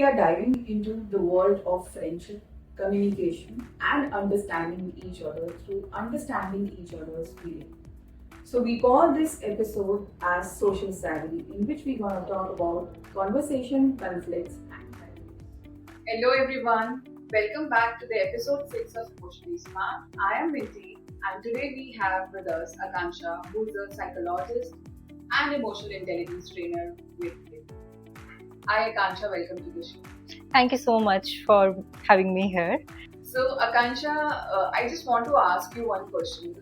are diving into the world of friendship, communication, and understanding each other through understanding each other's feeling. So we call this episode as Social Savvy, in which we're gonna talk about conversation, conflicts, and values. Hello everyone, welcome back to the episode 6 of Emotionally Smart. I am Vinti, and today we have with us Akansha, who's a psychologist and emotional intelligence trainer with Wit. Hi Akansha, welcome to the show. Thank you so much for having me here. So, Akansha, I just want to ask you one question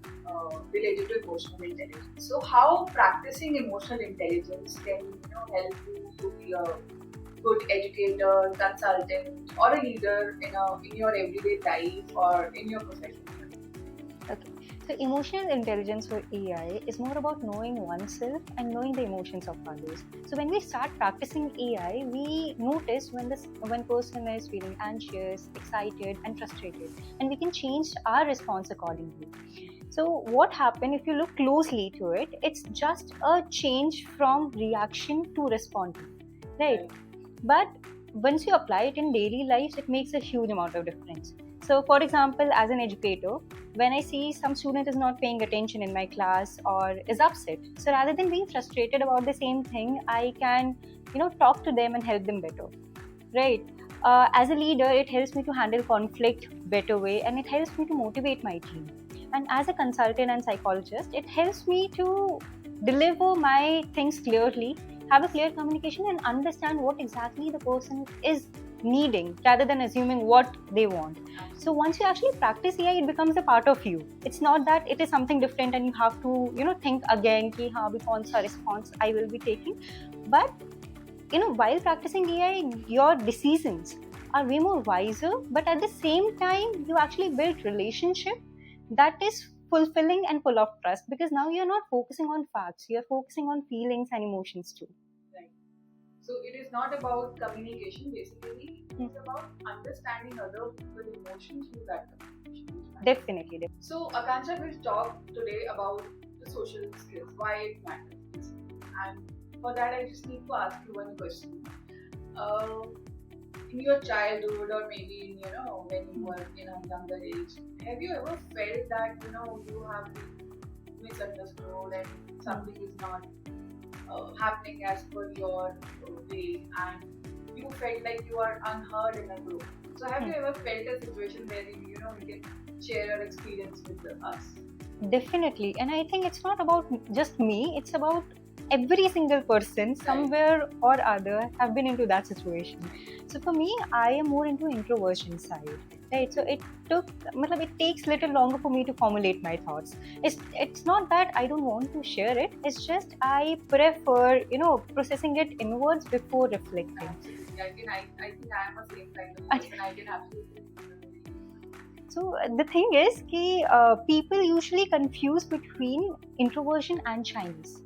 related to emotional intelligence. So, how practicing emotional intelligence can help you to be a good educator, consultant, or a leader in your everyday life or in your profession? Okay. So, emotional intelligence or AI is more about knowing oneself and knowing the emotions of others. So, when we start practicing AI, we notice when person is feeling anxious, excited, and frustrated, and we can change our response accordingly. So, what happened if you look closely to it? It's just a change from reaction to responding, right? But once you apply it in daily life, it makes a huge amount of difference. So, for example, as an educator, when I see some student is not paying attention in my class or is upset, so rather than being frustrated about the same thing, I can, talk to them and help them better, right? As a leader, it helps me to handle conflict better way, and it helps me to motivate my team. And as a consultant and psychologist, it helps me to deliver my things clearly, have a clear communication, and understand what exactly the person is needing rather than assuming what they want. So once you actually practice AI, it becomes a part of you. It's not that it is something different and you have to think again ki हाँ अभी कौन सा response I will be taking. But while practicing AI, your decisions are way more wiser, but at the same time, you actually build relationship that is fulfilling and full of trust, because now you're not focusing on facts, you're focusing on feelings and emotions too. Right. So it is not about communication basically, it's about understanding other people's emotions through that communication. Definitely. So Akansha will talk today about the social skills, why it matters basically. And for that I just need to ask you one question. Uh, in your childhood or maybe in when you were in a younger age, have you ever felt that you have been misunderstood and something is not happening as per your way, and you felt like you are unheard in a group? So have you ever felt a situation where you can share your experience with us? Definitely. And I think it's not about just me, it's about every single person somewhere or other have been into that situation. So for me, I am more into introversion side. Right. So it takes little longer for me to formulate my thoughts. It's not that I don't want to share it. It's just I prefer, processing it inwards before reflecting. Absolutely. I think I am the same kind of person. I can absolutely. So the thing is कि people usually confuse between introversion and shyness.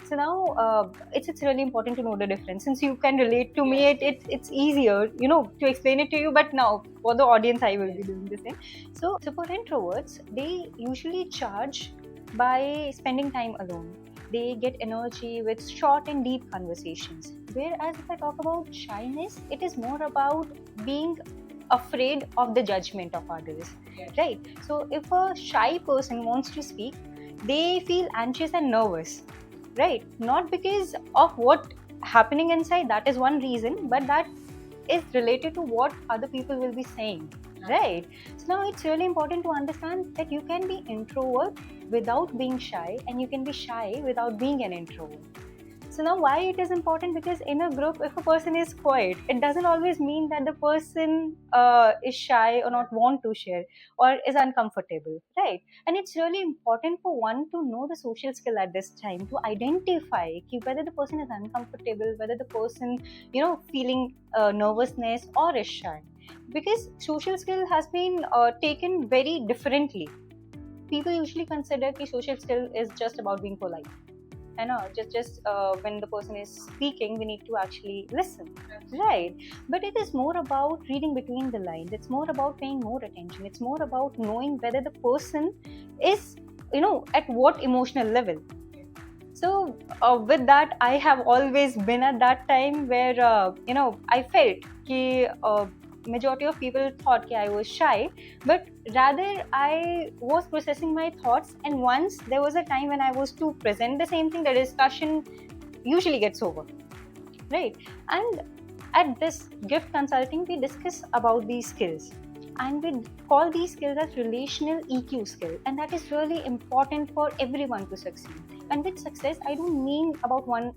So now it's really important to know the difference. Since you can relate to me, it's easier, to explain it to you. But now for the audience, I will be doing the same. So for introverts, they usually charge by spending time alone. They get energy with short and deep conversations. Whereas if I talk about shyness, it is more about being afraid of the judgment of others, right? So if a shy person wants to speak, they feel anxious and nervous, right? Not because of what happening inside, that is one reason, but that is related to what other people will be saying, right? So now it's really important to understand that you can be introvert without being shy, and you can be shy without being an introvert. So now why it is important? Because in a group, if a person is quiet, it doesn't always mean that the person is shy or not want to share or is uncomfortable, right? And it's really important for one to know the social skill at this time to identify whether the person is uncomfortable, whether the person, feeling nervousness or is shy. Because social skill has been taken very differently. People usually consider that social skill is just about being polite. I know, just when the person is speaking, we need to actually listen, right? But it is more about reading between the lines. It's more about paying more attention. It's more about knowing whether the person is, at what emotional level. So with that, I have always been at that time where I felt ki majority of people thought ki I was shy, but rather I was processing my thoughts, and once there was a time when I was to present the same thing, the discussion usually gets over, right? And at this gift consulting, we discuss about these skills, and we call these skills as relational EQ skill, and that is really important for everyone to succeed. And with success, I don't mean about one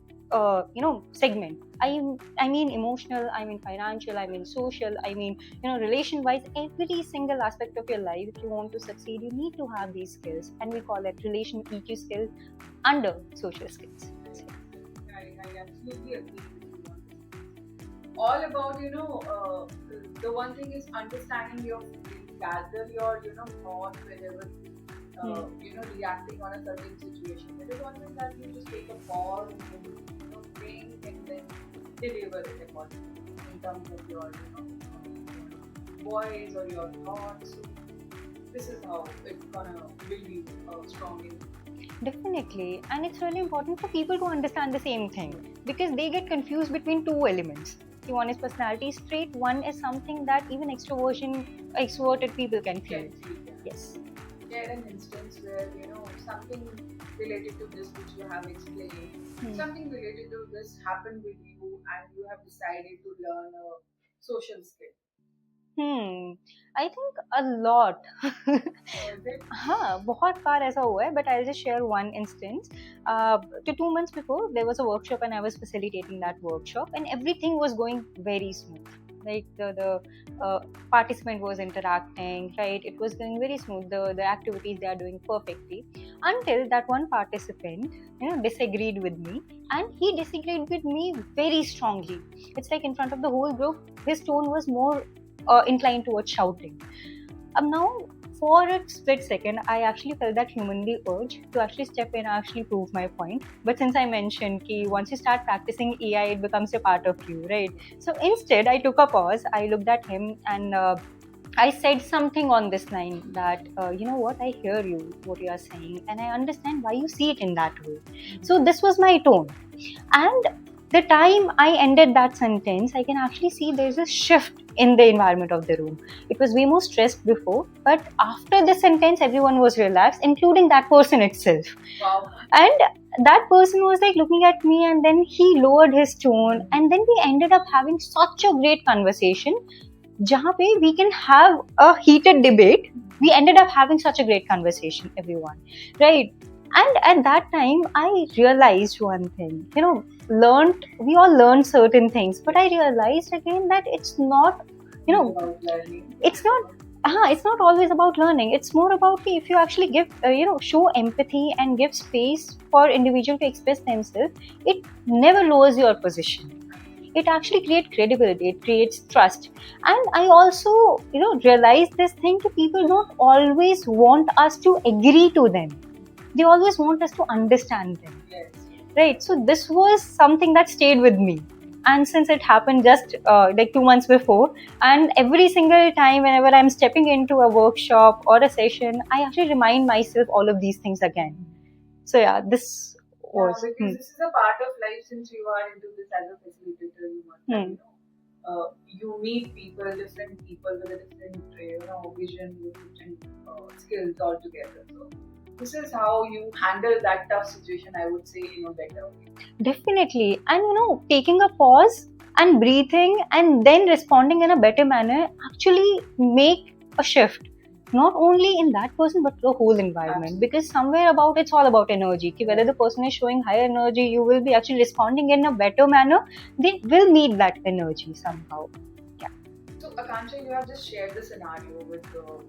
segment. I mean emotional, I mean financial, I mean social, I mean relation wise, every single aspect of your life. If you want to succeed, you need to have these skills, and we call it relational EQ skills under social skills. I absolutely agree with you on this. All about, the one thing is understanding your feelings, gather your, thought whenever, reacting on a certain situation. It is one thing that you just take a pause and then, think and then deliver it accordingly in terms of your, voice or your thoughts. So this is how it's gonna build you strong in. Definitely, and it's really important for people to understand the same thing, because they get confused between two elements. One is personality trait, one is something that even extroverted people can feel. Yes. Share an instance where something related to this which you have explained, something related to this happened with you, and you have decided to learn a social skill. I think a lot. Is it? हाँ, बहुत बार ऐसा हुआ है, but I'll just share one instance. 2 months before, there was a workshop and I was facilitating that workshop, and everything was going very smooth. Like the participant was interacting, right? It was going very smooth. The activities they are doing perfectly, until that one participant, disagreed with me, and he disagreed with me very strongly. It's like in front of the whole group, his tone was more inclined towards shouting. Now, for a split second, I actually felt that humanly urge to actually step in and actually prove my point. But since I mentioned that once you start practicing AI, it becomes a part of you, right? So instead, I took a pause, I looked at him, and I said something on this line that, you know what, I hear you, what you are saying, and I understand why you see it in that way. So this was my tone. And the time I ended that sentence, I can actually see there's a shift in the environment of the room. It was way more stressed before, but after the sentence, everyone was relaxed, including that person itself. Wow. And that person was like looking at me, and then he lowered his tone, and then we ended up having such a great conversation. Jahan pe we can have a heated debate. We ended up having such a great conversation, everyone, right? And at that time, I realized one thing. We all learned certain things, but I realized again that it's not, About learning. it's not always about learning. It's more about if you actually give, show empathy and give space for individual to express themselves, it never lowers your position. It actually creates credibility, it creates trust. And I also, realized this thing that people don't always want us to agree to them. They always want us to understand them. Yes. Right? So this was something that stayed with me. And since it happened just like 2 months before, and every single time whenever I'm stepping into a workshop or a session, I actually remind myself all of these things again. So yeah, this was. Because this is a part of life. Since you are into this as a facilitator, you must you meet people, different people with a different vision, with different skills altogether. So this is how you handle that tough situation, I would say, in a better way. Definitely. And taking a pause and breathing and then responding in a better manner actually make a shift. Not only in that person, but the whole environment. Absolutely. Because somewhere about it's all about energy. Whether the person is showing higher energy, you will be actually responding in a better manner. They will need that energy somehow. Yeah. So Akansha, you have just shared the scenario with your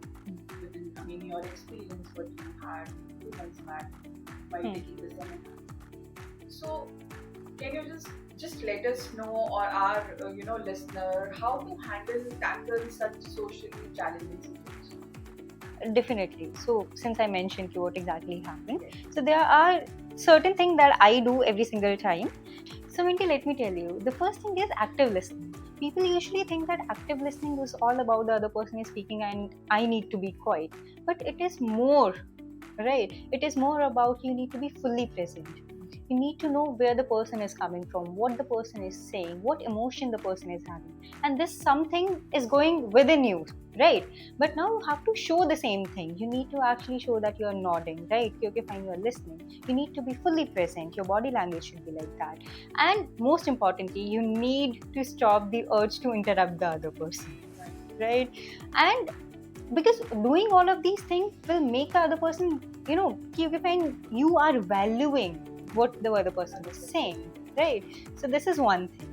experience, what you had 2 months back while taking the seminar. So can you just let us know, or our listener, how to tackle such socially challenging situations? Definitely. So since I mentioned what exactly happened, so there are certain things that I do every single time. So Minty, let me tell you, the first thing is active listening. People usually think that active listening is all about the other person is speaking and I need to be quiet. But it is more, right? It is more about you need to be fully present. You need to know where the person is coming from, what the person is saying, what emotion the person is having. And this something is going within you, right? But now you have to show the same thing. You need to actually show that you are nodding, right? Okay, fine, you are listening. You need to be fully present. Your body language should be like that. And most importantly, you need to stop the urge to interrupt the other person, right? And because doing all of these things will make the other person, you find you are valuing what the other person is saying, right? So this is one thing.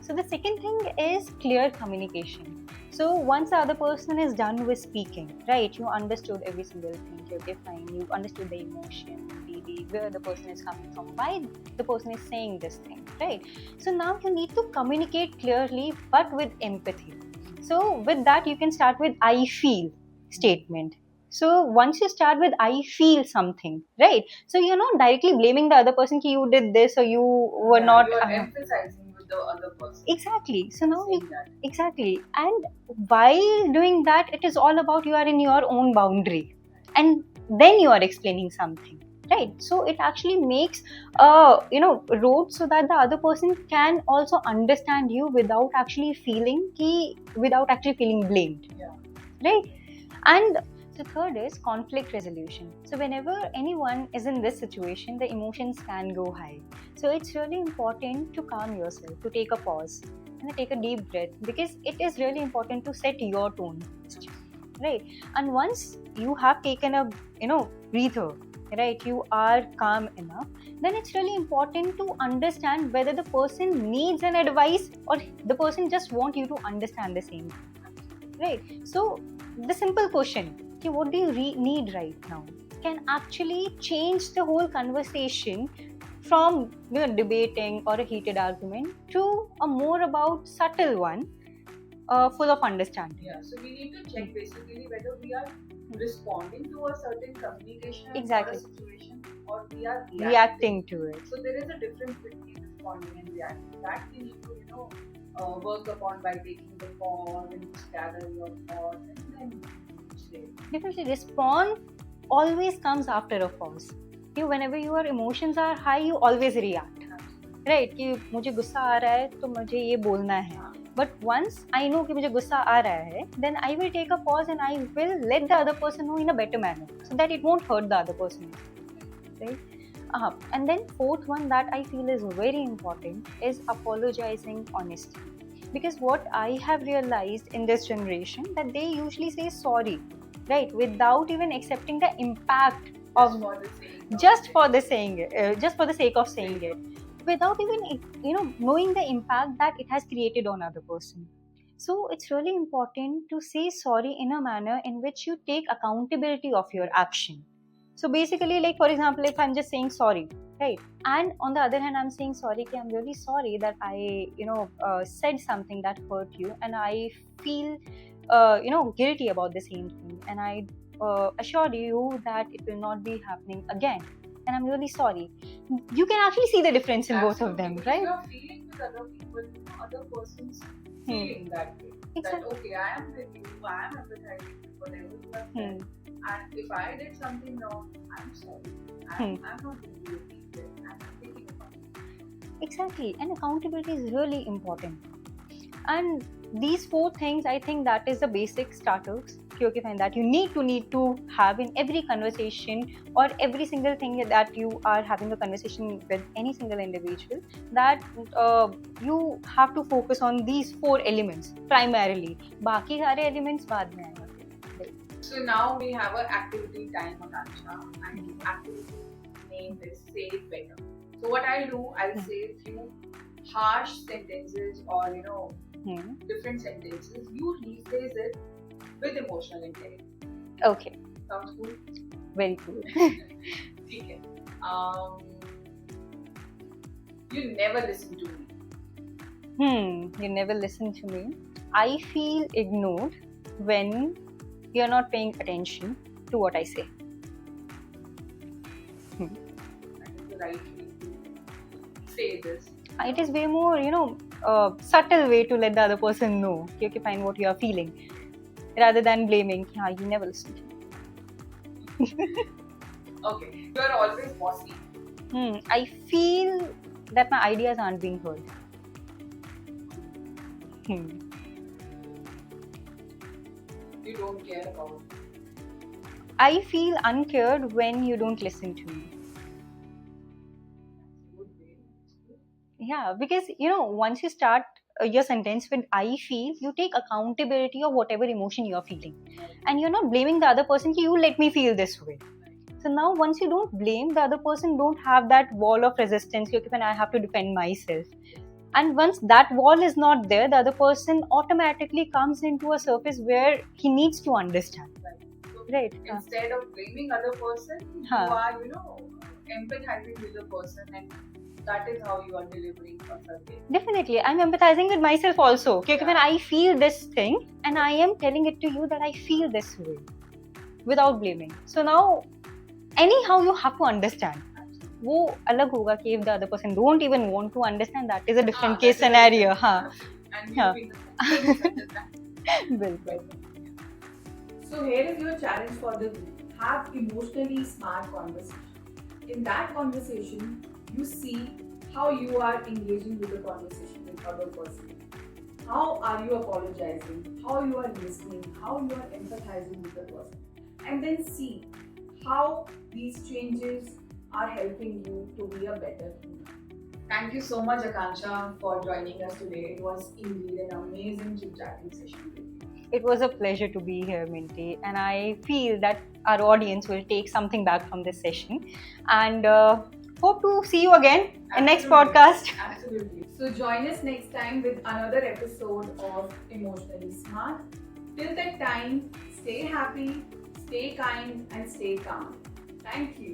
So the second thing is clear communication. So once the other person is done with speaking, right, you understood every single thing, okay, fine, you understood the emotion, where the person is coming from, why the person is saying this thing, right? So now you need to communicate clearly but with empathy. So with that, you can start with I feel statement. So once you start with I feel something, right? So you're not directly blaming the other person ki you did this or you were not. You are emphasizing with the other person. Exactly. So now exactly. And while doing that, it is all about you are in your own boundary, and then you are explaining something. Right, so it actually makes road so that the other person can also understand you without actually feeling blamed. Yeah. Right, and the third is conflict resolution. So whenever anyone is in this situation, the emotions can go high. So it's really important to calm yourself, to take a pause and take a deep breath, because it is really important to set your tone, right? And once you have taken a breather, right, you are calm enough, then it's really important to understand whether the person needs an advice or the person just wants you to understand the same, right? So the simple question, okay, what do you need right now, can actually change the whole conversation from debating or a heated argument to a more about subtle one, full of understanding. Yeah, so we need to check basically whether we are responding to a certain communication Exactly. or a situation, or we are reacting to it. So there is a difference between responding and reacting. That we need to work upon by taking the pause and just gather your thoughts and then say. Definitely, response always comes after a pause. Whenever your emotions are high, you always react. Right, कि मुझे गुस्सा आ रहा है तो मुझे ये बोलना है. But once I know कि मुझे गुस्सा आ रहा है, then I will take a pause and I will let the other person know in a better manner, so that it won't hurt the other person. Right? And then fourth one that I feel is very important is apologizing honestly. Because what I have realized in this generation, that they usually say sorry, right, without even accepting the impact of just for the sake of saying it, without even knowing the impact that it has created on other person. So it's really important to say sorry in a manner in which you take accountability of your action. So basically, like for example, if I'm just saying sorry, right, and on the other hand I'm saying sorry, I'm really sorry that I said something that hurt you, and I feel guilty about the same thing, and I assure you that it will not be happening again, and I'm really sorry. You can actually see the difference in both of them, right? You're feeling with other people, other persons feeling that way. Exactly. That okay, I am with you, I am empathizing with whatever you have said. And if I did something wrong, I'm sorry. I'm not going to repeat it. I'm thinking about it. Exactly, and accountability is really important. And these four things, I think that is the basic starters. Okay, fine, that you need to have in every conversation, or every single thing that you are having a conversation with any single individual, that you have to focus on these four elements primarily. Baki sare elements baad mein aayenge. So now we have an activity time, Akansha, and the activity name is Say It Better. So what I'll do, I'll say a few harsh sentences or different sentences. You rephrase it with emotional intent. Okay. Sounds cool? Very cool. Okay. You never listen to me. You never listen to me. I feel ignored when you're not paying attention to what I say. That is the right way to say this. It is way more, subtle way to let the other person know, okay, fine, what you are feeling, rather than blaming, you never listen to me. Okay, you are always bossy. I feel that my ideas aren't being heard. You don't care about. I feel uncared when you don't listen to me. Yeah, because once you start your sentence with I feel, you take accountability of whatever emotion you're feeling. And you're not blaming the other person, you let me feel this way. So now once you don't blame the other person, don't have that wall of resistance, when I have to defend myself. And once that wall is not there, the other person automatically comes into a surface where he needs to understand. Right. Instead of blaming other person, you are, empathizing with the person, and that is how you are delivering for something. Definitely. I'm empathizing with myself also. Because when I feel this thing and I am telling it to you that I feel this way without blaming. So now, anyhow, you have to understand. वो अलग होगा कि if the other person don't even want to understand, that is a different case scenario. And बिल्कुल. So here is your challenge for the group. Have emotionally smart conversation. In that conversation, you see how you are engaging with the conversation with other person. How are you apologizing? How you are listening? How you are empathizing with the person? And then see how these changes are helping you to be a better human. Thank you so much, Akansha, for joining us today. It was indeed an amazing chit-chatting session with you. It was a pleasure to be here, Minty, and I feel that our audience will take something back from this session, and hope to see you again in next podcast. Absolutely. So join us next time with another episode of Emotionally Smart. Till that time, stay happy, stay kind, and stay calm. Thank you.